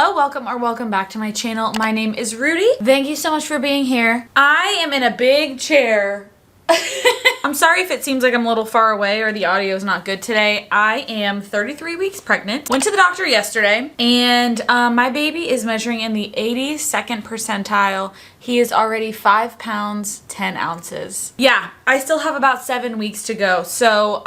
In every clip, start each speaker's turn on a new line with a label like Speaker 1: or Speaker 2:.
Speaker 1: Hello, welcome back to my channel. My name is Rudi. Thank you so much for being here. I am in a big chair. I'm sorry if it seems like I'm a little far away or the audio is not good today. I am 33 weeks pregnant. Went to the doctor yesterday and my baby is measuring in the 82nd percentile. He is already 5 pounds, 10 ounces. Yeah, I still have about 7 weeks to go. So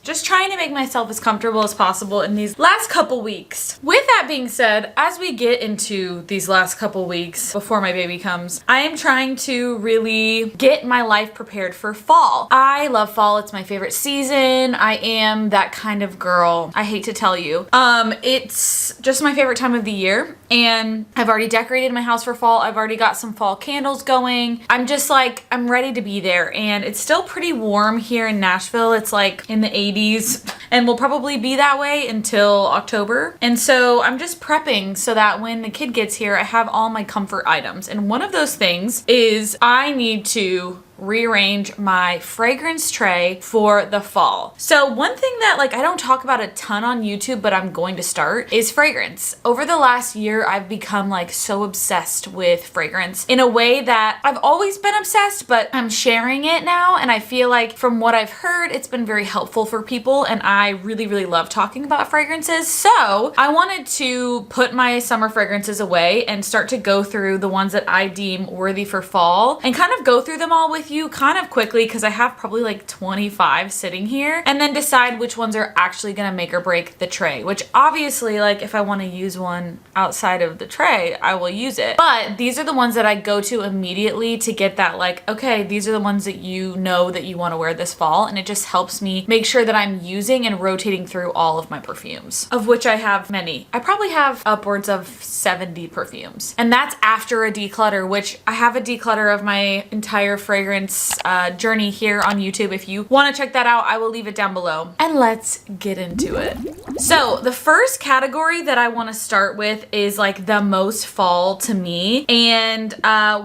Speaker 1: just trying to make myself as comfortable as possible in these last couple weeks. With that being said, as we get into these last couple weeks before my baby comes, I am trying to really get my life prepared for fall. I love fall. It's my favorite season. I am that kind of girl. I hate to tell you. It's just my favorite time of the year. And I've already decorated my house for fall. I've already got some fall candles going. I'm just like, I'm ready to be there. And it's still pretty warm here in Nashville. It's like in the 80s and will probably be that way until October. And so I'm just prepping so that when the kid gets here, I have all my comfort items. And one of those things is I need to rearrange my fragrance tray for the fall. So one thing that I don't talk about a ton on YouTube, but I'm going to start is fragrance. Over the last year, I've become so obsessed with fragrance in a way that I've always been obsessed, but I'm sharing it now. And I feel like from what I've heard, it's been very helpful for people. And I really, really love talking about fragrances. So I wanted to put my summer fragrances away and start to go through the ones that I deem worthy for fall and kind of go through them all with you kind of quickly, because I have probably 25 sitting here, and then decide which ones are actually gonna make or break the tray, which obviously if I want to use one outside of the tray, I will use it. But these are the ones that I go to immediately to get that okay, these are the ones that you know that you want to wear this fall, and it just helps me make sure that I'm using and rotating through all of my perfumes, of which I have many. I probably have upwards of 70 perfumes, and that's after a declutter, which I have a declutter of my entire fragrance journey here on YouTube. If you want to check that out, I will leave it down below. And let's get into it. So the first category that I want to start with is the most fall to me. And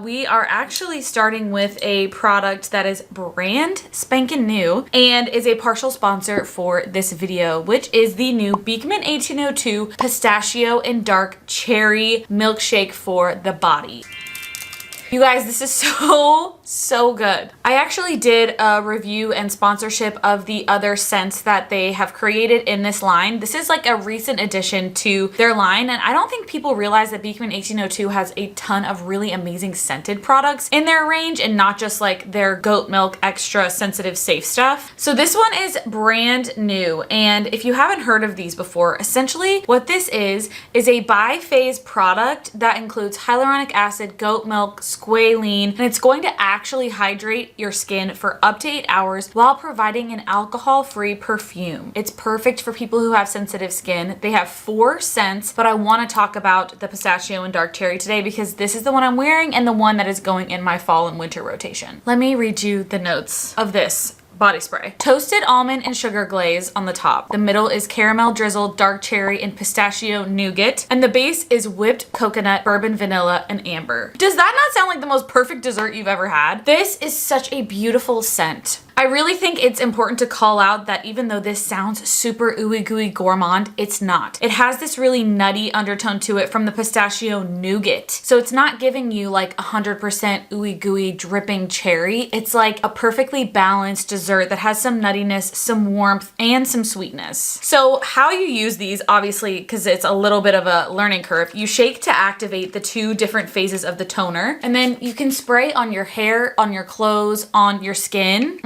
Speaker 1: we are actually starting with a product that is brand spanking new and is a partial sponsor for this video, which is the new Beekman 1802 Pistachio and Dark Cherry Milkshake for the body. You guys, this is so good. I actually did a review and sponsorship of the other scents that they have created in this line. This is a recent addition to their line, and I don't think people realize that Beekman 1802 has a ton of really amazing scented products in their range, and not just their goat milk extra sensitive safe stuff. So this one is brand new, and if you haven't heard of these before, essentially what this is a bi-phase product that includes hyaluronic acid, goat milk, squalene, and it's going to actually hydrate your skin for up to 8 hours while providing an alcohol-free perfume. It's perfect for people who have sensitive skin. They have 4 scents, but I want to talk about the pistachio and dark cherry today because this is the one I'm wearing and the one that is going in my fall and winter rotation. Let me read you the notes of this body spray. Toasted almond and sugar glaze on the top. The middle is caramel drizzled, dark cherry, and pistachio nougat. And the base is whipped coconut, bourbon vanilla, and amber. Does that not sound like the most perfect dessert you've ever had? This is such a beautiful scent. I really think it's important to call out that even though this sounds super ooey gooey gourmand, it's not. It has this really nutty undertone to it from the pistachio nougat. So it's not giving you 100% ooey gooey dripping cherry. It's a perfectly balanced dessert that has some nuttiness, some warmth, and some sweetness. So how you use these, obviously, because it's a little bit of a learning curve, you shake to activate the 2 different phases of the toner, and then you can spray on your hair, on your clothes, on your skin.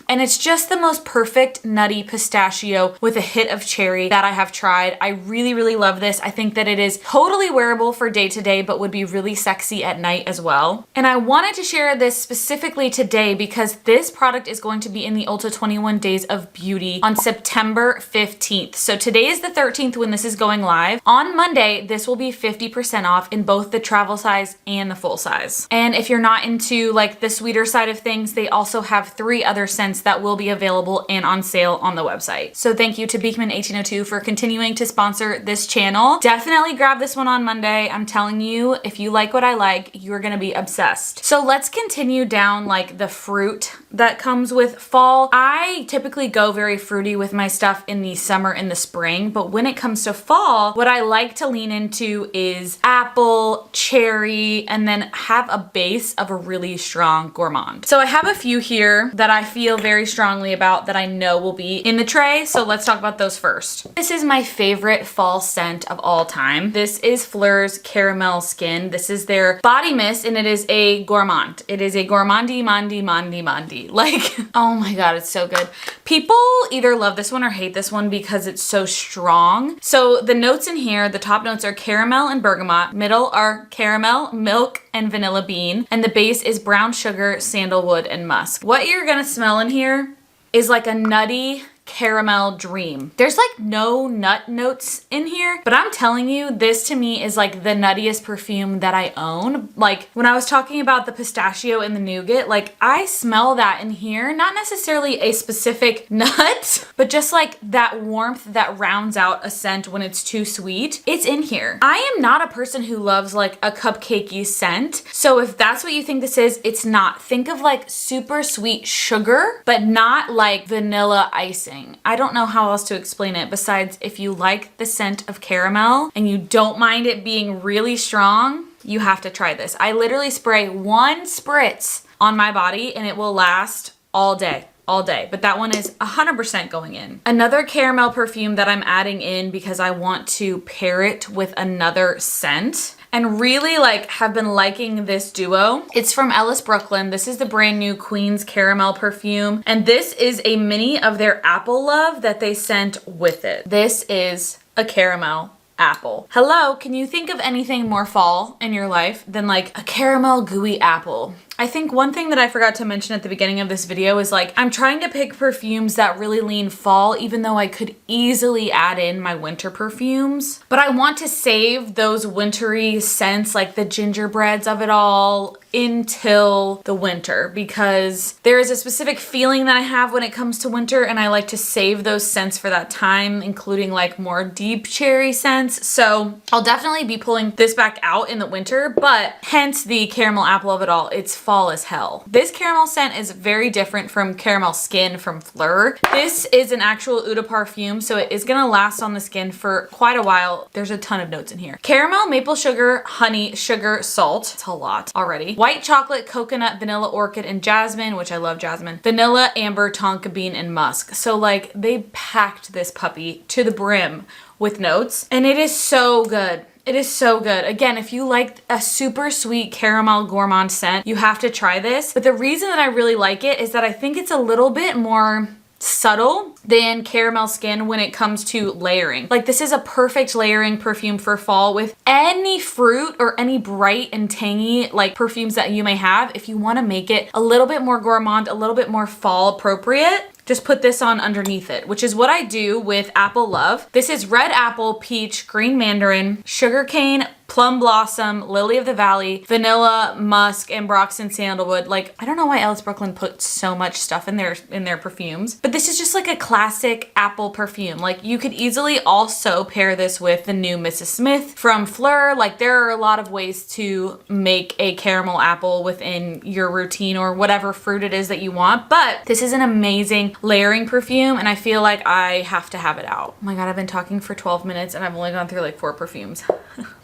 Speaker 1: And it's just the most perfect nutty pistachio with a hit of cherry that I have tried. I really, really love this. I think that it is totally wearable for day to day, but would be really sexy at night as well. And I wanted to share this specifically today because this product is going to be in the Ulta 21 Days of Beauty on September 15th. So today is the 13th when this is going live. On Monday, this will be 50% off in both the travel size and the full size. And if you're not into the sweeter side of things, they also have 3 other scents scents that will be available and on sale on the website. So thank you to Beekman 1802 for continuing to sponsor this channel. Definitely grab this one on Monday. I'm telling you, if you like what I like, you're gonna be obsessed. So let's continue down like the fruit that comes with fall. I typically go very fruity with my stuff in the summer and the spring, but when it comes to fall, what I like to lean into is apple, cherry, and then have a base of a really strong gourmand. So I have a few here that I feel very strongly about that I know will be in the tray, so let's talk about those first. This is my favorite fall scent of all time. This is Fleur's Caramel Skin. This is their body mist, and it is a gourmand. It is a gourmandy mandi. Like, oh my god, it's so good. People either love this one or hate this one because it's so strong. So the notes in here, the top notes are caramel and bergamot, middle are caramel, milk, and vanilla bean, and the base is brown sugar, sandalwood, and musk. What you're gonna smell in here is like a nutty caramel dream. There's like no nut notes in here, but I'm telling you, this to me is like the nuttiest perfume that I own. Like when I was talking about the pistachio and the nougat, like I smell that in here, not necessarily a specific nut, but just like that warmth that rounds out a scent when it's too sweet. It's in here. I am not a person who loves like a cupcakey scent. So if that's what you think this is, it's not. Think of like super sweet sugar, but not like vanilla icing. I don't know how else to explain it besides if you like the scent of caramel and you don't mind it being really strong, you have to try this. I literally spray one spritz on my body and it will last all day. But that one is 100% going in. Another caramel perfume that I'm adding in because I want to pair it with another scent and really like have been liking this duo. It's from Ellis Brooklyn. This is the brand new Queen's Caramel perfume. And this is a mini of their Apple Love that they sent with it. This is a caramel apple. Hello, can you think of anything more fall in your life than like a caramel gooey apple? I think one thing that I forgot to mention at the beginning of this video is like, I'm trying to pick perfumes that really lean fall, even though I could easily add in my winter perfumes. But I want to save those wintry scents, like the gingerbreads of it all, until the winter, because there is a specific feeling that I have when it comes to winter, and I like to save those scents for that time, including like more deep cherry scents. So I'll definitely be pulling this back out in the winter, but hence the caramel apple of it all. It's fall as hell. This caramel scent is very different from Caramel Skin from Fleur. This is an actual eau de parfum, so it is gonna last on the skin for quite a while. There's a ton of notes in here. Caramel, maple sugar, honey, sugar, salt. It's a lot already. White chocolate, coconut, vanilla, orchid, and jasmine, which I love jasmine. Vanilla, amber, tonka bean, and musk. So like they packed this puppy to the brim with notes, and it is so good. It is so good. Again, if you like a super sweet caramel gourmand scent, you have to try this. But the reason that I really like it is that I think it's a little bit more subtle than Caramel Skin when it comes to layering. Like this is a perfect layering perfume for fall with any fruit or any bright and tangy like perfumes that you may have. If you want to make it a little bit more gourmand, a little bit more fall appropriate, just put this on underneath it, which is what I do with Apple Love. This is red apple, peach, green mandarin, sugarcane, plum blossom, lily of the valley, vanilla, musk, ambrox, and sandalwood. Like, I don't know why Ellis Brooklyn put so much stuff in their perfumes, but this is just like a classic apple perfume. Like you could easily also pair this with the new Mrs. Smith from Fleur. Like there are a lot of ways to make a caramel apple within your routine or whatever fruit it is that you want, but this is an amazing layering perfume and I feel like I have to have it out. Oh my god, I've been talking for 12 minutes and I've only gone through like 4 perfumes.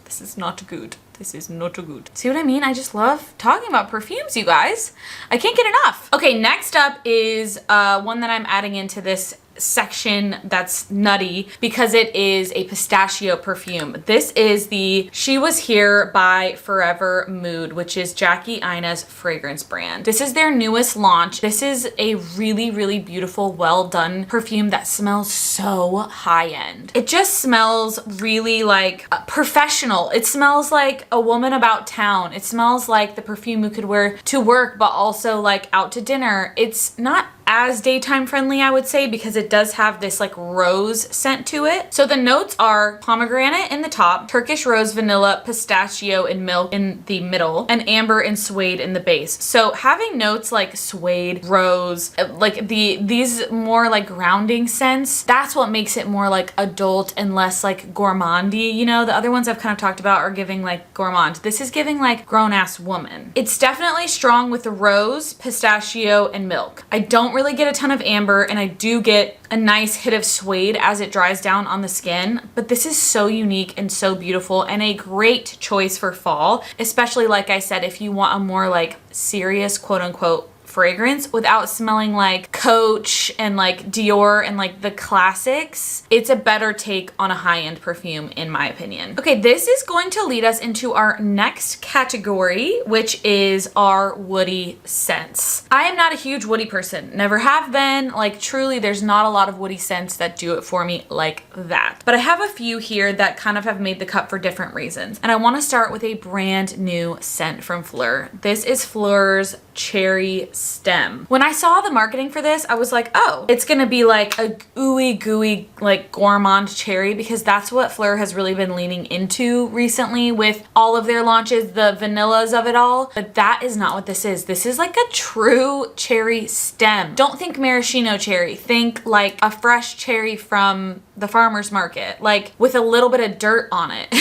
Speaker 1: This is not good. This is not good. See what I mean? I just love talking about perfumes, you guys. I can't get enough. Okay, next up is one that I'm adding into this section that's nutty because it is a pistachio perfume. This is the She Was Here by Forever Mood, which is Jackie Ina's fragrance brand. This is their newest launch. This is a really, really beautiful, well done perfume that smells so high end. It just smells really like professional. It smells like a woman about town. It smells like the perfume you could wear to work, but also like out to dinner. It's not as daytime friendly, I would say, because it does have this like rose scent to it. So the notes are pomegranate in the top, Turkish rose, vanilla, pistachio, and milk in the middle, and amber and suede in the base. So having notes like suede, rose, like these more like grounding scents, that's what makes it more like adult and less like gourmandy. You know, the other ones I've kind of talked about are giving like gourmand. This is giving like grown-ass woman. It's definitely strong with the rose, pistachio, and milk. I don't really get a ton of amber, and I do get a nice hit of suede as it dries down on the skin, but this is so unique and so beautiful and a great choice for fall, especially like I said, if you want a more like serious quote unquote fragrance without smelling like Coach and like Dior and like the classics. It's a better take on a high-end perfume in my opinion. Okay, this is going to lead us into our next category, which is our woody scents. I am not a huge woody person, never have been. Like truly, there's not a lot of woody scents that do it for me like that. But I have a few here that kind of have made the cut for different reasons. And I want to start with a brand new scent from Fleur. This is Fleur's Cherry Stem. When I saw the marketing for this, I was like, oh, it's gonna be like a ooey gooey like gourmand cherry, because that's what Fleur has really been leaning into recently with all of their launches, the vanillas of it all. But that is not what this is. This is like a true cherry stem. Don't think maraschino cherry. Think like a fresh cherry from the farmer's market, like with a little bit of dirt on it.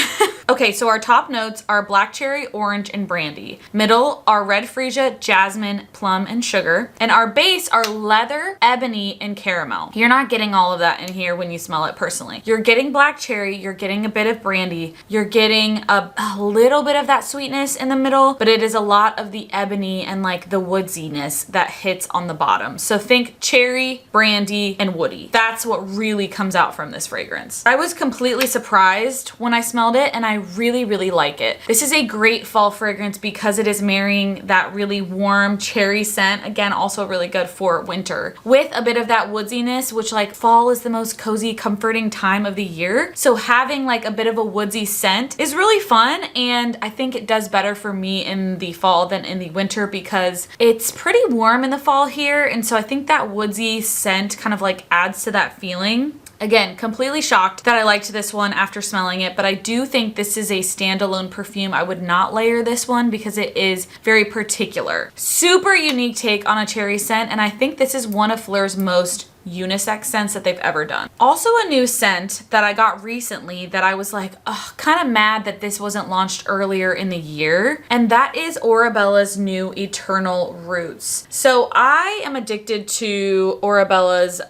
Speaker 1: Okay, so our top notes are black cherry, orange, and brandy. Middle are red freesia, jasmine, plum, and sugar. And our base are leather, ebony, and caramel. You're not getting all of that in here when you smell it personally. You're getting black cherry, you're getting a bit of brandy, you're getting a little bit of that sweetness in the middle, but it is a lot of the ebony and like the woodsiness that hits on the bottom. So think cherry, brandy, and woody. That's what really comes out from this fragrance. I was completely surprised when I smelled it, and I really, really like it. This is a great fall fragrance because it is marrying that really warm cherry scent, again, also really good for winter, with a bit of that woodsiness, which like fall is the most cozy, comforting time of the year. So having like a bit of a woodsy scent is really fun, and I think it does better for me in the fall than in the winter because it's pretty warm in the fall here, and so I think that woodsy scent kind of like adds to that feeling. Again, completely shocked that I liked this one after smelling it, but I do think this is a standalone perfume. I would not layer this one because it is very particular. Super unique take on a cherry scent, and I think this is one of Fleur's most unisex scents that they've ever done. Also a new scent that I got recently that I was like, oh, kind of mad that this wasn't launched earlier in the year, and that is Orabella's new Eternal Roots. So I am addicted to Orabella's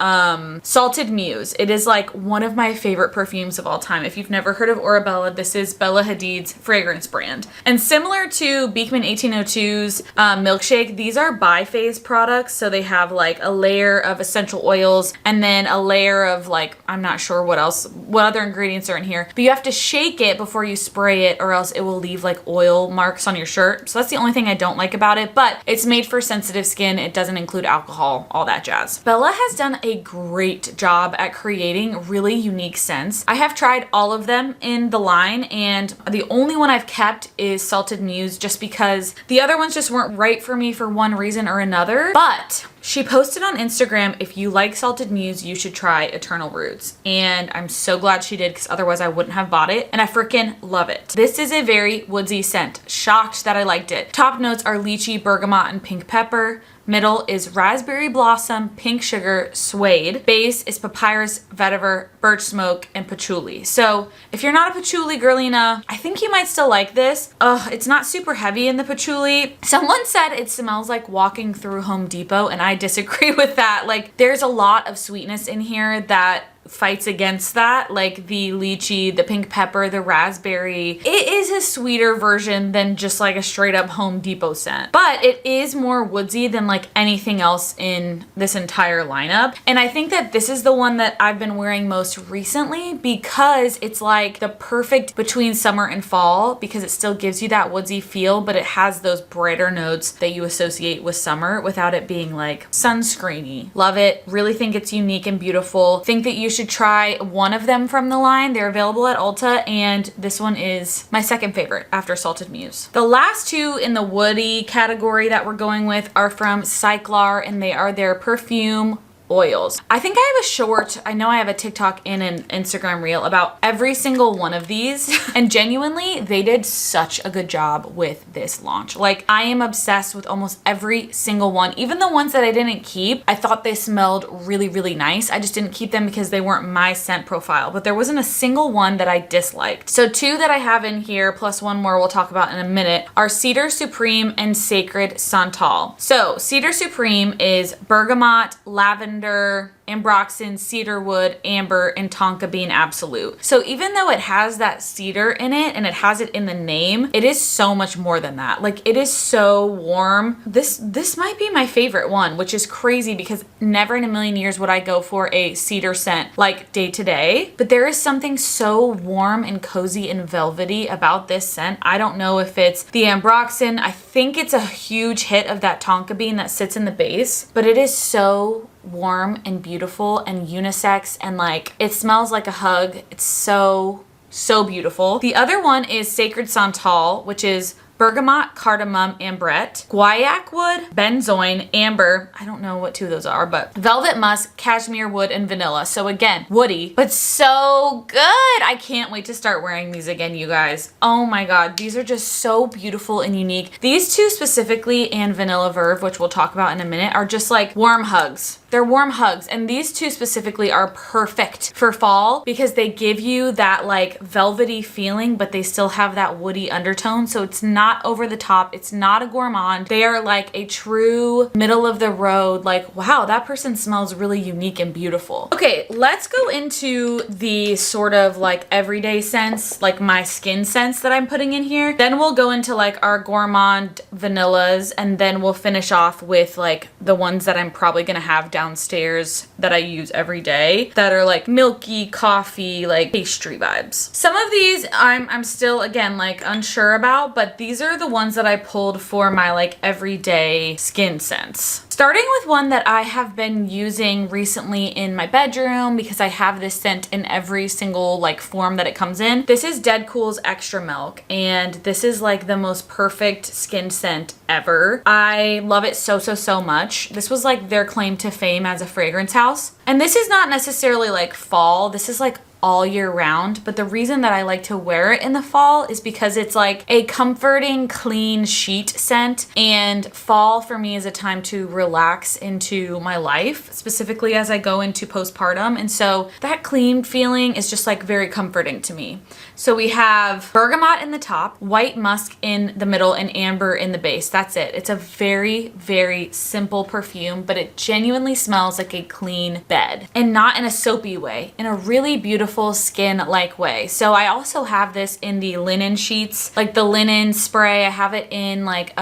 Speaker 1: Salted Muse. It is like one of my favorite perfumes of all time. If you've never heard of Orabella, this is Bella Hadid's fragrance brand. And similar to Beekman 1802's Milkshake, these are biphase products, so they have like a layer of essential oil and then a layer of like, I'm not sure what other ingredients are in here, but you have to shake it before you spray it or else it will leave like oil marks on your shirt. So that's the only thing I don't like about it, but it's made for sensitive skin. It doesn't include alcohol, all that jazz. Bella has done a great job at creating really unique scents. I have tried all of them in the line, and the only one I've kept is Salted Muse just because the other ones just weren't right for me for one reason or another. But she posted on Instagram, if you like Salted Muse, you should try Eternal Roots. And I'm so glad she did because otherwise I wouldn't have bought it. And I freaking love it. This is a very woodsy scent. Shocked that I liked it. Top notes are lychee, bergamot, and pink pepper. Middle is raspberry blossom, pink sugar, suede. Base is papyrus, vetiver, birch smoke, and patchouli. So if you're not a patchouli girlina, I think you might still like this. It's not super heavy in the patchouli. Someone said it smells like walking through Home Depot, and I disagree with that. Like, there's a lot of sweetness in here that fights against that, like the lychee, the pink pepper, the raspberry. It is a sweeter version than just like a straight up Home Depot scent, but it is more woodsy than like anything else in this entire lineup. And I think that this is the one that I've been wearing most recently because it's like the perfect between summer and fall, because it still gives you that woodsy feel, but it has those brighter notes that you associate with summer without it being like sunscreeny. Love it. Really think it's unique and beautiful. Think that you should try one of them from the line. They're available at Ulta, and this one is my second favorite after Salted Muse. The last two in the woody category that we're going with are from Cyclar, and they are their perfume oils. I think I have a short, I know I have a TikTok and an Instagram reel about every single one of these, and genuinely they did such a good job with this launch. Like, I am obsessed with almost every single one. Even the ones that I didn't keep, I thought they smelled really, really nice. I just didn't keep them because they weren't my scent profile, but there wasn't a single one that I disliked. So two that I have in here, plus one more we'll talk about in a minute, are Cedar Supreme and Sacred Santal. So Cedar Supreme is bergamot, lavender, ambroxan, cedarwood, amber, and tonka bean absolute. So even though it has that cedar in it and it has it in the name, it is so much more than that. Like, it is so warm. This might be my favorite one, which is crazy because never in a million years would I go for a cedar scent like day to day. But there is something so warm and cozy and velvety about this scent. I don't know if it's the ambroxan. I think it's a huge hit of that tonka bean that sits in the base, but it is so warm and beautiful and unisex, and like, it smells like a hug. It's so beautiful. The other one is Sacred Santal, which is bergamot, cardamom, ambrette, guaiac wood, benzoin, amber, I don't know what two of those are, but velvet musk, cashmere wood, and vanilla. So again, woody, but so good. I can't wait to start wearing these again, you guys. Oh my God, these are just so beautiful and unique. These two specifically and Vanilla Verve, which we'll talk about in a minute, are just like warm hugs. They're warm hugs, and these two specifically are perfect for fall because they give you that like velvety feeling, but they still have that woody undertone. So it's not over the top. It's not a gourmand. They are like a true middle of the road, like, wow, that person smells really unique and beautiful. Okay, let's go into the sort of like everyday scents, like my skin scents that I'm putting in here. Then we'll go into like our gourmand vanillas, and then we'll finish off with like the ones that I'm probably gonna have downstairs that I use every day that are like milky, coffee, like pastry vibes. Some of these I'm still, again, like unsure about, but these are the ones that I pulled for my like everyday skin scents. Starting with one that I have been using recently in my bedroom because I have this scent in every single like form that it comes in. This is Dead Cool's Extra Milk, and this is like the most perfect skin scent ever. I love it so much. This was like their claim to fame as a fragrance house. And this is not necessarily like fall. This is like all year round, but the reason that I like to wear it in the fall is because it's like a comforting, clean sheet scent, and fall for me is a time to relax into my life, specifically as I go into postpartum, and so that clean feeling is just like very comforting to me. So we have bergamot in the top, white musk in the middle, and amber in the base. That's it. It's a very simple perfume, but it genuinely smells like a clean bed, and not in a soapy way, in a really beautiful skin-like way. So I also have this in the linen sheets, like the linen spray. I have it in like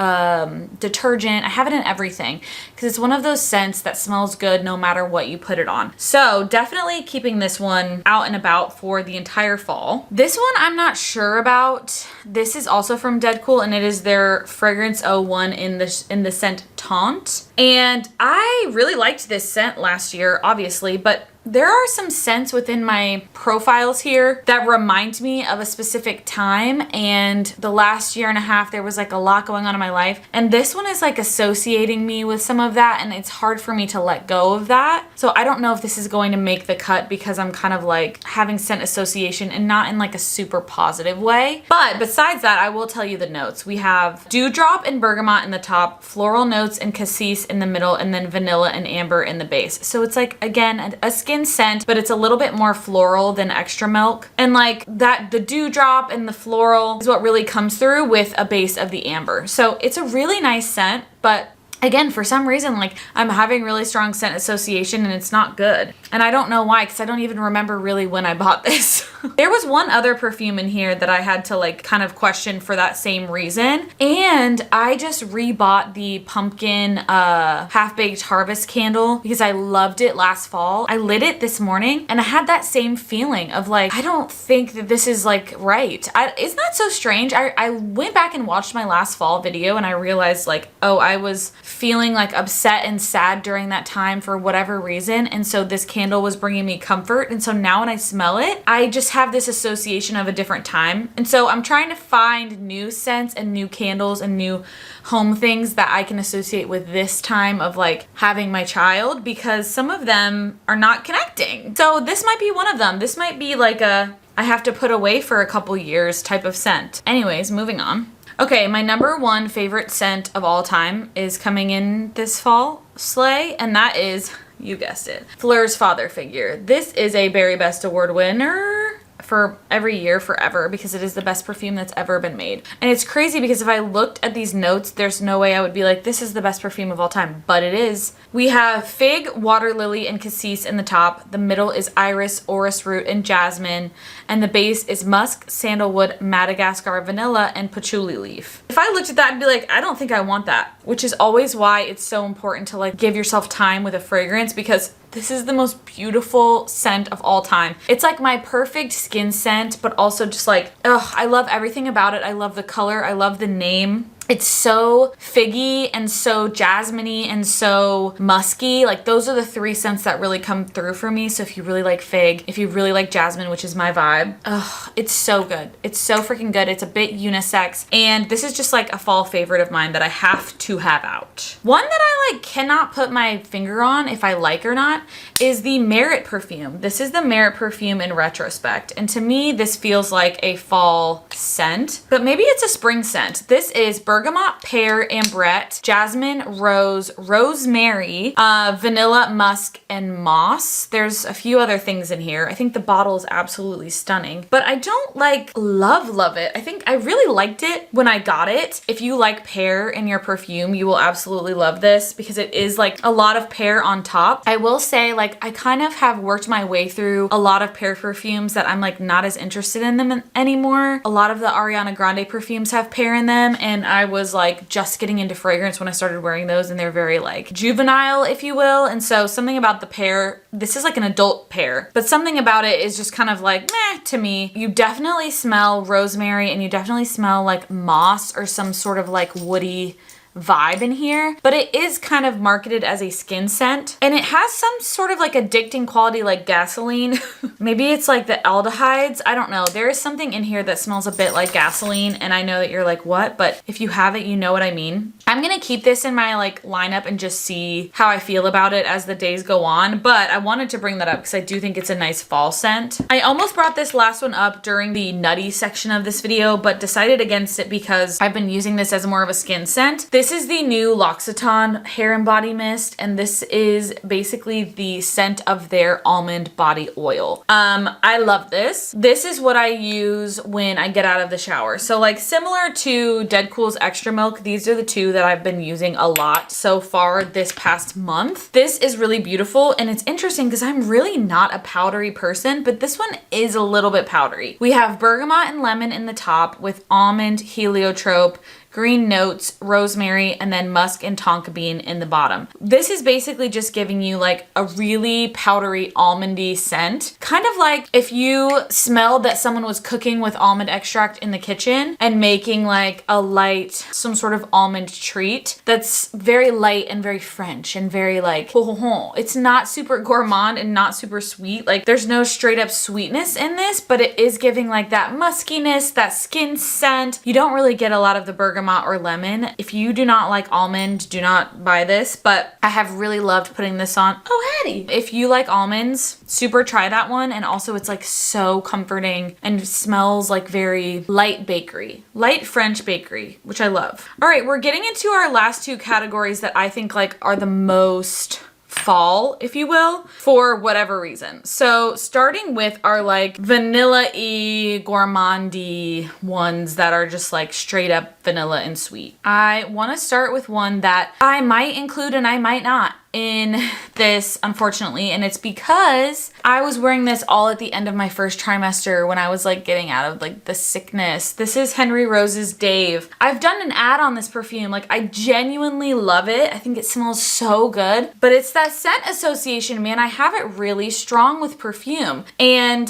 Speaker 1: detergent. I have it in everything because it's one of those scents that smells good no matter what you put it on. So definitely keeping this one out and about for the entire fall. This one I'm not sure about. This is also from Dead Cool, and it is their Fragrance 01 in the scent Taunt. And I really liked this scent last year, obviously, but there are some scents within my profiles here that remind me of a specific time, and the last year and a half there was like a lot going on in my life, and this one is like associating me with some of that, and it's hard for me to let go of that. So I don't know if this is going to make the cut because I'm kind of like having scent association and not in like a super positive way. But besides that, I will tell you the notes. We have dewdrop and bergamot in the top, floral notes and cassis in the middle, and then vanilla and amber in the base. So it's like, again, a skin scent, but it's a little bit more floral than Extra Milk. And like that, the dewdrop and the floral is what really comes through with a base of the amber. So it's a really nice scent, but again, for some reason, like I'm having really strong scent association and it's not good. And I don't know why, because I don't even remember really when I bought this. There was one other perfume in here that I had to like kind of question for that same reason. And I just rebought the pumpkin half-baked harvest candle because I loved it last fall. I lit it this morning and I had that same feeling of like, I don't think that this is like right. Isn't that so strange? I went back and watched my last fall video and I realized like, oh, I was feeling like upset and sad during that time for whatever reason. And so this candle was bringing me comfort. And so now when I smell it, I just have this association of a different time. And so I'm trying to find new scents and new candles and new home things that I can associate with this time of like having my child, because some of them are not connecting. So this might be one of them. This might be like a I have to put away for a couple years type of scent. Anyways, moving on. Okay, my number one favorite scent of all time is coming in this fall sleigh, and that is, you guessed it, Fleur's Father Figure. This is a Berry Best Award winner for every year forever because it is the best perfume that's ever been made. And it's crazy because if I looked at these notes, there's no way I would be like, this is the best perfume of all time, but it is. We have fig, water lily, and cassis in the top. The middle is iris, orris root, and jasmine. And the base is musk, sandalwood, Madagascar vanilla, and patchouli leaf. If I looked at that, I'd be like, I don't think I want that, which is always why it's so important to like give yourself time with a fragrance, because this is the most beautiful scent of all time. It's like my perfect skin scent, but also just like, ugh, I love everything about it. I love the color. I love the name. It's so figgy and so jasmine-y and so musky. Like those are the three scents that really come through for me. So if you really like fig, if you really like jasmine, which is my vibe, ugh, it's so good. It's so freaking good. It's a bit unisex. And this is just like a fall favorite of mine that I have to have out. One that I like cannot put my finger on if I like or not is the Merit perfume. This is the Merit perfume in retrospect. And to me, this feels like a fall scent, but maybe it's a spring scent. This is bergamot, pear, ambrette, jasmine, rose, rosemary, vanilla, musk, and moss. There's a few other things in here. I think the bottle is absolutely stunning, but I don't like love it. I think I really liked it when I got it. If you like pear in your perfume, you will absolutely love this because it is like a lot of pear on top. I will say like I kind of have worked my way through a lot of pear perfumes that I'm like not as interested in them anymore. A lot of the Ariana Grande perfumes have pear in them, and I was like just getting into fragrance when I started wearing those, and they're very like juvenile, if you will. And so something about the pear, this is like an adult pear, but something about it is just kind of like meh to me. You definitely smell rosemary and you definitely smell like moss or some sort of like woody vibe in here, but it is kind of marketed as a skin scent, and it has some sort of like addicting quality like gasoline. Maybe it's like the aldehydes, I don't know. There is something in here that smells a bit like gasoline, and I know that you're like, what? But if you have it, you know what I mean. I'm gonna keep this in my like lineup and just see how I feel about it as the days go on, but I wanted to bring that up because I do think it's a nice fall scent. I almost brought this last one up during the Nutty section of this video, but decided against it because I've been using this as more of a skin scent. This is the new L'Occitane Hair and Body Mist, and this is basically the scent of their almond body oil. I love this. This is what I use when I get out of the shower. So like similar to Dead Cool's Extra Milk, these are the two that I've been using a lot so far this past month. This is really beautiful, and it's interesting because I'm really not a powdery person, but this one is a little bit powdery. We have bergamot and lemon in the top with almond, heliotrope, green notes, rosemary, and then musk and tonka bean in the bottom. This is basically just giving you like a really powdery almondy scent. Kind of like if you smelled that someone was cooking with almond extract in the kitchen and making like a light, some sort of almond treat that's very light and very French and very like, ho ho ho. It's not super gourmand and not super sweet. Like there's no straight up sweetness in this, but it is giving like that muskiness, that skin scent. You don't really get a lot of the bergamot or lemon. If you do not like almond, do not buy this, but I have really loved putting this on. Oh, Hattie. If you like almonds, super try that one. And also it's like so comforting and smells like very light bakery, light French bakery, which I love. All right, we're getting into our last two categories that I think like are the most fall, if you will, for whatever reason. So starting with our like vanilla-y, gourmandy ones that are just like straight up vanilla and sweet. I want to start with one that I might include and I might not in this, unfortunately, and it's because I was wearing this all at the end of my first trimester when I was like getting out of like the sickness. This is Henry Rose's Dave. I've done an ad on this perfume. Like, I genuinely love it. I think it smells so good, but it's that scent association, man. I have it really strong with perfume, and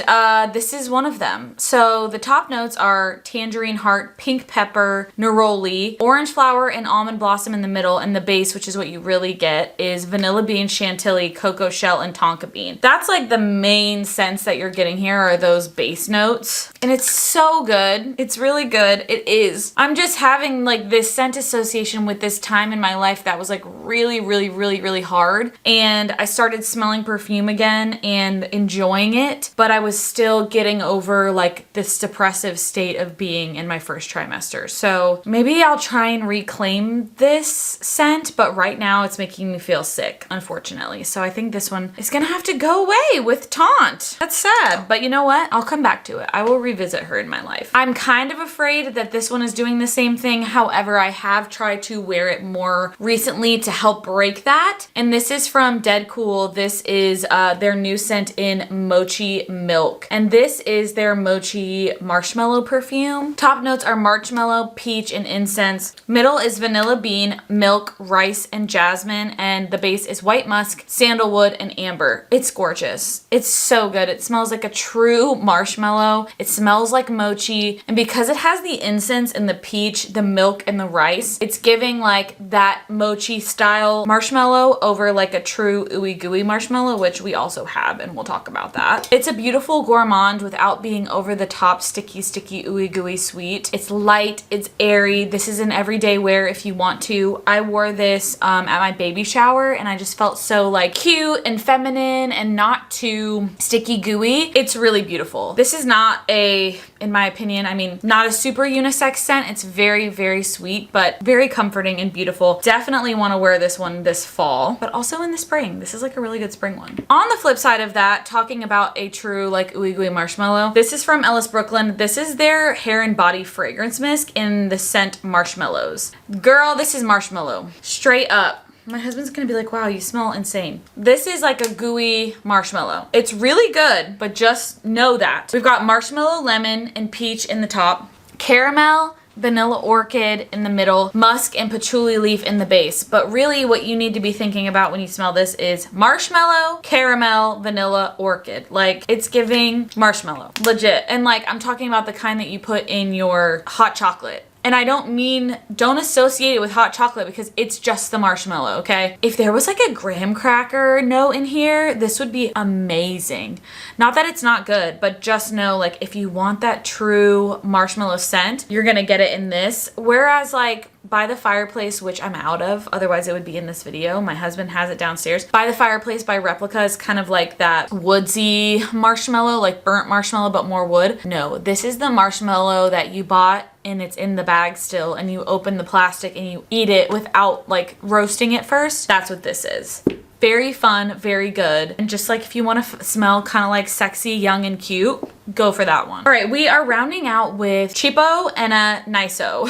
Speaker 1: this is one of them. So the top notes are tangerine heart, pink pepper, neroli, orange flower, and almond blossom in the middle, and the base, which is what you really get, is vanilla bean, chantilly, cocoa shell, and tonka bean. That's like the main scents that you're getting here are those base notes. And it's so good. It's really good. It is. I'm just having like this scent association with this time in my life that was like really, really, really, really hard. And I started smelling perfume again and enjoying it, but I was still getting over like this depressive state of being in my first trimester. So maybe I'll try and reclaim this scent, but right now it's making me feel sick, unfortunately. So I think this one is gonna have to go away with Taunt. That's sad, but you know what? I'll come back to it. I will revisit her in my life. I'm kind of afraid that this one is doing the same thing. However, I have tried to wear it more recently to help break that. And this is from Dead Cool. This is their new scent in Mochi Milk. And this is their Mochi Marshmallow perfume. Top notes are marshmallow, peach, and incense. Middle is vanilla bean, milk, rice, and jasmine. And the base is white musk, sandalwood, and amber. It's gorgeous. It's so good. It smells like a true marshmallow. It smells like mochi. And because it has the incense and the peach, the milk, and the rice, it's giving like that mochi style marshmallow over like a true ooey gooey marshmallow, which we also have, and we'll talk about that. It's a beautiful gourmand without being over the top sticky ooey gooey sweet. It's light, it's airy. This is an everyday wear if you want to. I wore this at my baby shower and I just felt so like cute and feminine and not too sticky gooey. It's really beautiful. This is not a, in my opinion, I mean, not a super unisex scent. It's very, very sweet, but very comforting and beautiful. Definitely want to wear this one this fall, but also in the spring. This is like a really good spring one. On the flip side of that, talking about a true like ooey gooey marshmallow, this is from Ellis Brooklyn. This is their hair and body fragrance mist in the scent marshmallows. Girl, this is marshmallow. Straight up. My husband's gonna be like, wow, you smell insane. This is like a gooey marshmallow. It's really good, but just know that. We've got marshmallow, lemon, and peach in the top, caramel, vanilla orchid in the middle, musk, and patchouli leaf in the base. But really what you need to be thinking about when you smell this is marshmallow, caramel, vanilla, orchid. Like, it's giving marshmallow, legit. And like, I'm talking about the kind that you put in your hot chocolate. And I don't mean, don't associate it with hot chocolate because it's just the marshmallow, okay? If there was like a graham cracker note in here, this would be amazing. Not that it's not good, but just know like if you want that true marshmallow scent, you're gonna get it in this. Whereas like By the Fireplace, which I'm out of, otherwise it would be in this video. My husband has it downstairs. By the Fireplace by Replica is kind of like that woodsy marshmallow, like burnt marshmallow, but more wood. No, this is the marshmallow that you bought and it's in the bag still, and you open the plastic and you eat it without like roasting it first. That's what this is. Very fun, very good. And just like if you want to smell kind of like sexy, young, and cute, go for that one. All right, we are rounding out with Cheapo and a Niso.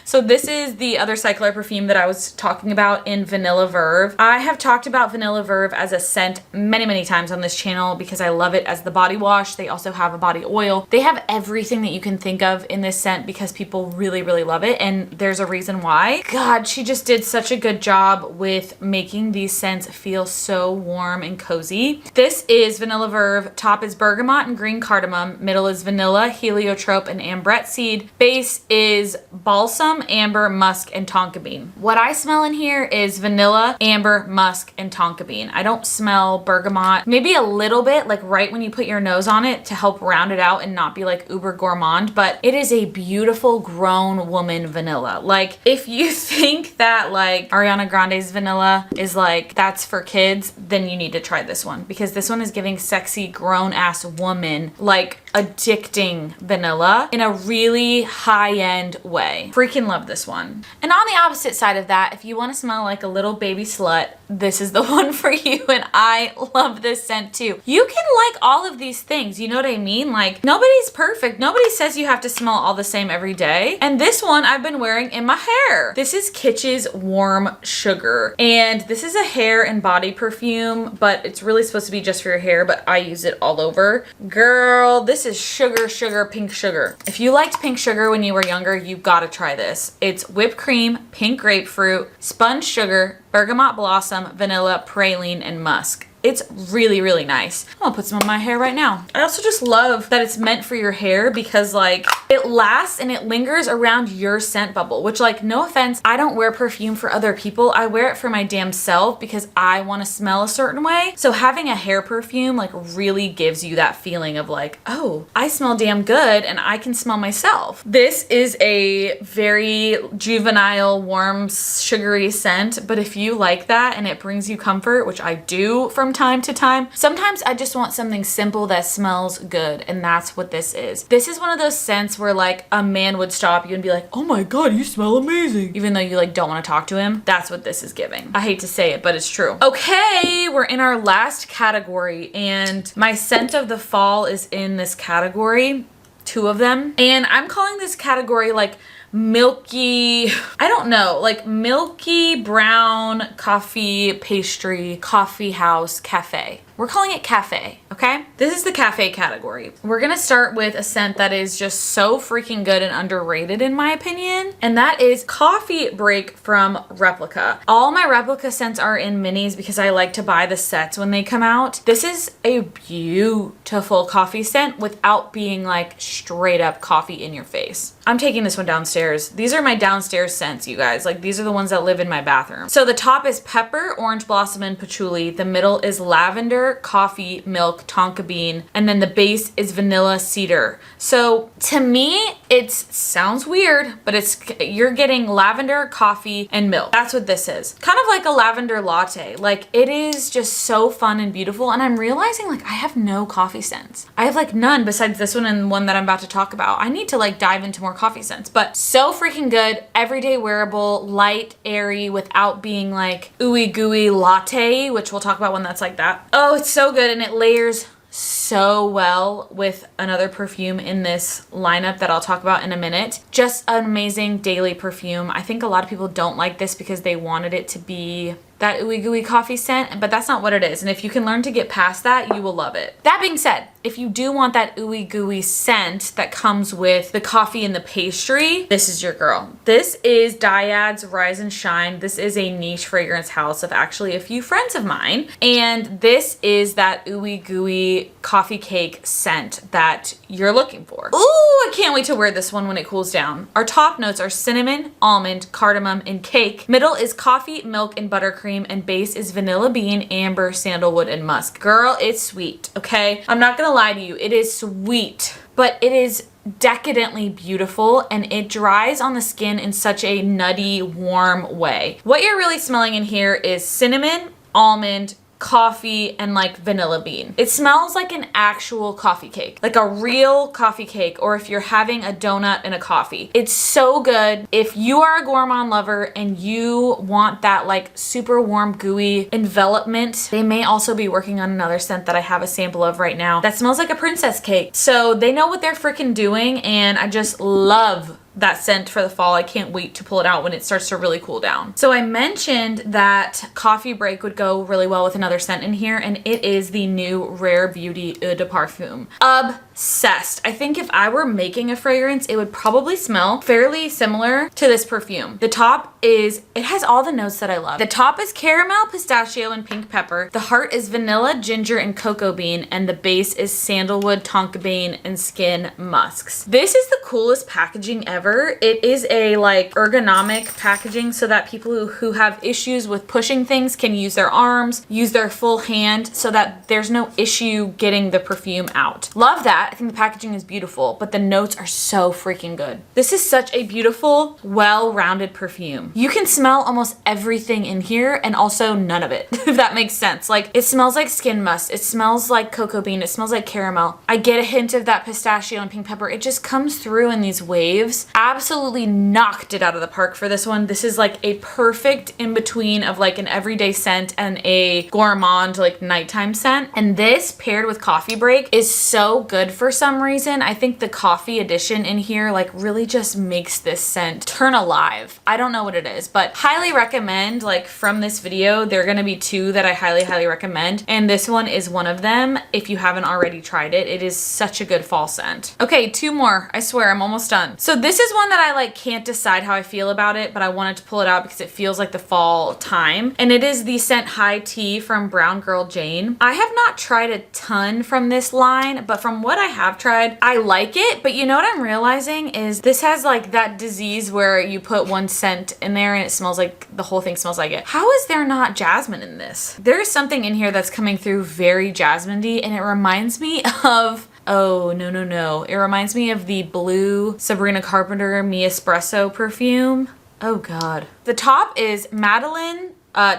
Speaker 1: So this is the other cycler perfume that I was talking about in Vanilla Verve. I have talked about Vanilla Verve as a scent many, many times on this channel because I love it as the body wash. They also have a body oil. They have everything that you can think of in this scent because people really, really love it. And there's a reason why. God, she just did such a good job with making these scents feel so warm and cozy. This is Vanilla Verve. Top is bergamot and green cardamom. Middle is vanilla, heliotrope, and ambrette seed. Base is balsam, amber, musk, and tonka bean. What I smell in here is vanilla, amber, musk, and tonka bean. I don't smell bergamot. Maybe a little bit, like right when you put your nose on it to help round it out and not be like uber gourmand, but it is a beautiful grown woman vanilla. Like if you think that like Ariana Grande's vanilla is like, that's for kids, then you need to try this one because this one is giving sexy grown ass woman like like addicting vanilla in a really high-end way. Freaking love this one. And on the opposite side of that, if you want to smell like a little baby slut, this is the one for you. And I love this scent too. You can like all of these things, you know what I mean? Like, nobody's perfect. Nobody says you have to smell all the same every day. And this one I've been wearing in my hair. This is Kitsch's Warm Sugar. And this is a hair and body perfume, but it's really supposed to be just for your hair, but I use it all over. Girl, this is sugar, pink sugar. If you liked pink sugar when you were younger, you've got to try this. It's whipped cream, pink grapefruit, sponge sugar, bergamot blossom, vanilla, praline, and musk. It's really, really nice. I'm gonna put some on my hair right now. I also just love that it's meant for your hair because like it lasts and it lingers around your scent bubble, which like, no offense, I don't wear perfume for other people. I wear it for my damn self because I want to smell a certain way. So having a hair perfume like really gives you that feeling of like, oh, I smell damn good and I can smell myself. This is a very juvenile, warm, sugary scent, but if you like that and it brings you comfort, which I do from time to time, sometimes I just want something simple that smells good, and that's what this is. This is one of those scents where like a man would stop you and be like, oh my god, you smell amazing, even though you like don't want to talk to him. That's what this is giving. I hate to say it, but it's true. Okay, we're in our last category, and my scent of the fall is in this category, 2 of them, and I'm calling this category like milky, I don't know, like milky brown coffee pastry, coffee house, cafe. We're calling it cafe, okay? This is the cafe category. We're gonna start with a scent that is just so freaking good and underrated in my opinion, and that is Coffee Break from Replica. All my Replica scents are in minis because I like to buy the sets when they come out. This is a beautiful coffee scent without being like straight up coffee in your face. I'm taking this one downstairs. These are my downstairs scents, you guys. Like, these are the ones that live in my bathroom. So the top is pepper, orange blossom, and patchouli. The middle is lavender, coffee, milk, tonka bean, and then the base is vanilla cedar. So to me, it sounds weird, but you're getting lavender, coffee, and milk. That's what this is. Kind of like a lavender latte. Like, it is just so fun and beautiful, and I'm realizing like I have no coffee scents. I have like none besides this one and one that I'm about to talk about. I need to like dive into more coffee scents, but so freaking good, everyday wearable, light, airy, without being like ooey gooey latte, which we'll talk about when that's like that. Oh, it's so good, and it layers so well with another perfume in this lineup that I'll talk about in a minute. Just an amazing daily perfume. I think a lot of people don't like this because they wanted it to be that ooey gooey coffee scent, but that's not what it is. And if you can learn to get past that, you will love it. That being said, if you do want that ooey gooey scent that comes with the coffee and the pastry, this is your girl. This is Dyad's Rise and Shine. This is a niche fragrance house of actually a few friends of mine. And this is that ooey gooey coffee cake scent that you're looking for. Ooh, I can't wait to wear this one when it cools down. Our top notes are cinnamon, almond, cardamom, and cake. Middle is coffee, milk, and buttercream, and base is vanilla bean, amber, sandalwood, and musk. Girl, it's sweet, okay? I'm not gonna lie to you, it is sweet, but it is decadently beautiful, and it dries on the skin in such a nutty, warm way. What you're really smelling in here is cinnamon, almond, coffee, and like vanilla bean. It smells like an actual coffee cake, like a real coffee cake, or if you're having a donut and a coffee. It's so good. If you are a gourmand lover and you want that like super warm gooey envelopment, they may also be working on another scent that I have a sample of right now that smells like a princess cake. So they know what they're freaking doing, and I just love that scent for the fall. I can't wait to pull it out when it starts to really cool down. So I mentioned that Coffee Break would go really well with another scent in here, and it is the new Rare Beauty Eau de Parfum. Obsessed. I think if I were making a fragrance, it would probably smell fairly similar to this perfume. The top is, it has all the notes that I love. The top is caramel, pistachio, and pink pepper. The heart is vanilla, ginger, and cocoa bean, and the base is sandalwood, tonka bean, and skin musks. This is the coolest packaging ever. It is a like ergonomic packaging so that people who have issues with pushing things can use their arms, use their full hand, so that there's no issue getting the perfume out. Love that. that. I think the packaging is beautiful, but the notes are so freaking good. This is such a beautiful, well-rounded perfume. You can smell almost everything in here and also none of it, if that makes sense. Like, it smells like skin musk. It smells like cocoa bean. It smells like caramel. I get a hint of that pistachio and pink pepper. It just comes through in these waves. Absolutely knocked it out of the park for this one. This is like a perfect in-between of like an everyday scent and a gourmand like nighttime scent. And this paired with coffee break is so good for some reason. I think the coffee addition in here like really just makes this scent turn alive. I don't know what it is, but highly recommend. Like from this video, there are gonna be two that I highly recommend. And this one is one of them. If you haven't already tried it, it is such a good fall scent. Okay, two more. I swear I'm almost done. So this is one that I like can't decide how I feel about it, but I wanted to pull it out because it feels like the fall time. And it is the scent High Tea from Brown Girl Jane. I have not tried a ton from this line, but from what I have tried, I like it. But you know what I'm realizing is this has like that disease where you put one scent in there and it smells like the whole thing smells like it. How is there not jasmine in this? There is something in here that's coming through very jasmine-y, and it reminds me of, oh, no. It reminds me of the blue Sabrina Carpenter Mi Espresso perfume. Oh God. The top is Madeleine,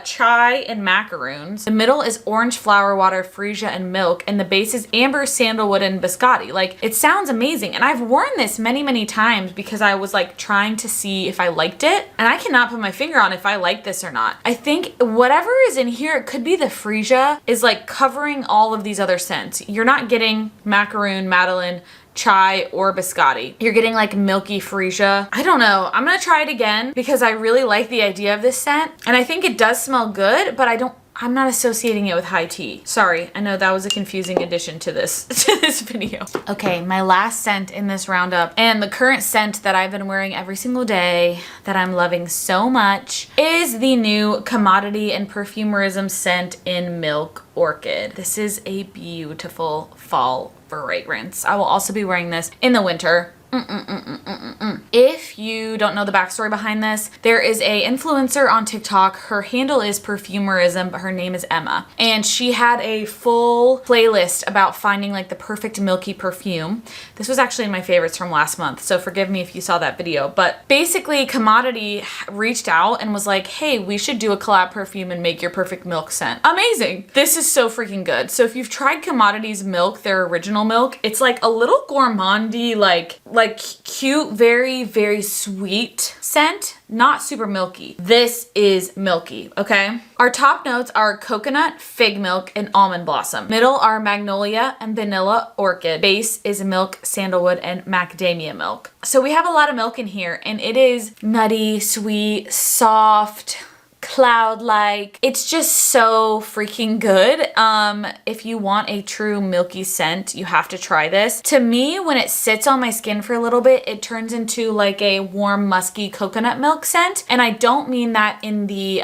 Speaker 1: chai and macaroons. The middle is orange flower water, freesia and milk, and the base is amber, sandalwood and biscotti. Like, it sounds amazing. And I've worn this many times because I was like trying to see if I liked it, and I cannot put my finger on if I like this or not. I think whatever is in here, it could be the freesia, is like covering all of these other scents. You're not getting macaroon, Madeleine, chai or biscotti. You're getting like milky freesia. I don't know. I'm gonna try it again because I really like the idea of this scent, and I think it does smell good, but I'm not associating it with high tea. Sorry, I know that was a confusing addition to this video. Okay, my last scent in this roundup, and the current scent that I've been wearing every single day that I'm loving so much, is the new Commodity and Perfumerism scent in Milk Orchid. This is a beautiful fall fragrance. I will also be wearing this in the winter. If you don't know the backstory behind this, there is a influencer on TikTok. Her handle is Perfumerism, but her name is Emma. And she had a full playlist about finding like the perfect milky perfume. This was actually in my favorites from last month, so forgive me if you saw that video. But basically, Commodity reached out and was like, hey, we should do a collab perfume and make your perfect milk scent. Amazing. This is so freaking good. So if you've tried Commodity's milk, their original milk, it's like a little gourmandy, like cute, very sweet scent, not super milky. This is milky, okay? Our top notes are coconut, fig milk, and almond blossom. Middle are magnolia and vanilla orchid. Base is milk, sandalwood, and macadamia milk. So we have a lot of milk in here, and it is nutty, sweet, soft, cloud-like. It's just so freaking good. If you want a true milky scent, you have to try this. To me, when it sits on my skin for a little bit, it turns into like a warm, musky coconut milk scent. And I don't mean that in the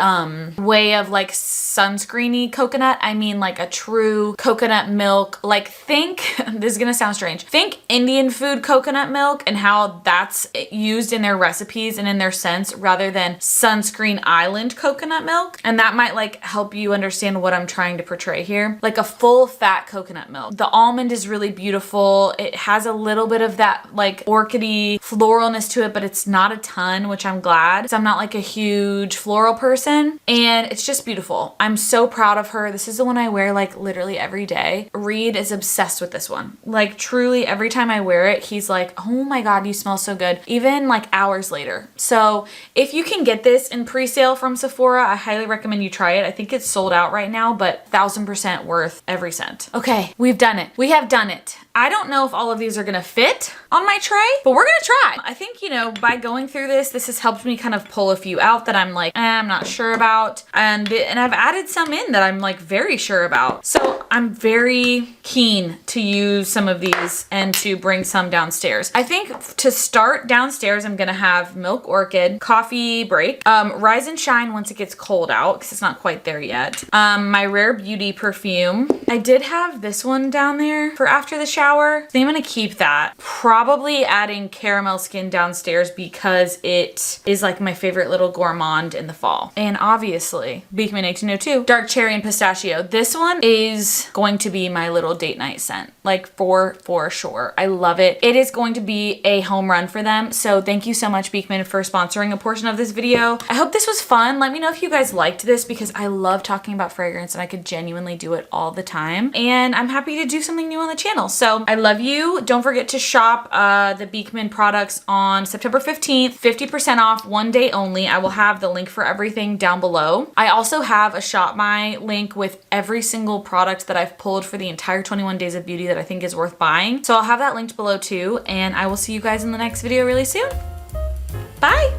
Speaker 1: way of like sunscreeny coconut. I mean like a true coconut milk. Like, think, this is gonna sound strange, think Indian food coconut milk and how that's used in their recipes and in their scents rather than sunscreen island coconut milk. And that might like help you understand what I'm trying to portray here. Like a full fat coconut milk. The almond is really beautiful. It has a little bit of that like orchidy floralness to it, but it's not a ton, which I'm glad, because I'm not like a huge floral person. And it's just beautiful. I'm so proud of her. This is the one I wear like literally every day. Reed is obsessed with this one. Like truly every time I wear it, he's like, oh my God, you smell so good. Even like hours later. So if you can get this in pre-sale from Sephora, I highly recommend you try it. I think it's sold out right now, but 1000% worth every cent. Okay, we've done it. We have done it. I don't know if all of these are gonna fit on my tray, but we're gonna try. I think, you know, by going through this has helped me kind of pull a few out that I'm like, I'm not sure about. And I've added some in that I'm like very sure about. So I'm very keen to use some of these and to bring some downstairs. I think to start downstairs, I'm gonna have Milk Orchid, Coffee Break, Rise and Shine once it gets cold out, because it's not quite there yet. My Rare Beauty perfume, I did have this one down there for after the shower. I think I'm gonna keep that. Probably adding caramel skin downstairs because it is like my favorite little gourmand in the fall. And obviously, Beekman 1802, dark cherry and pistachio. This one is going to be my little date night scent, like for sure. I love it. It is going to be a home run for them. So thank you so much, Beekman, for sponsoring a portion of this video. I hope this was fun. Let me know if you guys liked this because I love talking about fragrance and I could genuinely do it all the time. And I'm happy to do something new on the channel. So I love you. Don't forget to shop the Beekman products on September 15th, 50% off, one day only. I will have the link for everything down below. I also have a Shop My link with every single product that I've pulled for the entire 21 Days of Beauty that I think is worth buying. So I'll have that linked below too. And I will see you guys in the next video really soon. Bye.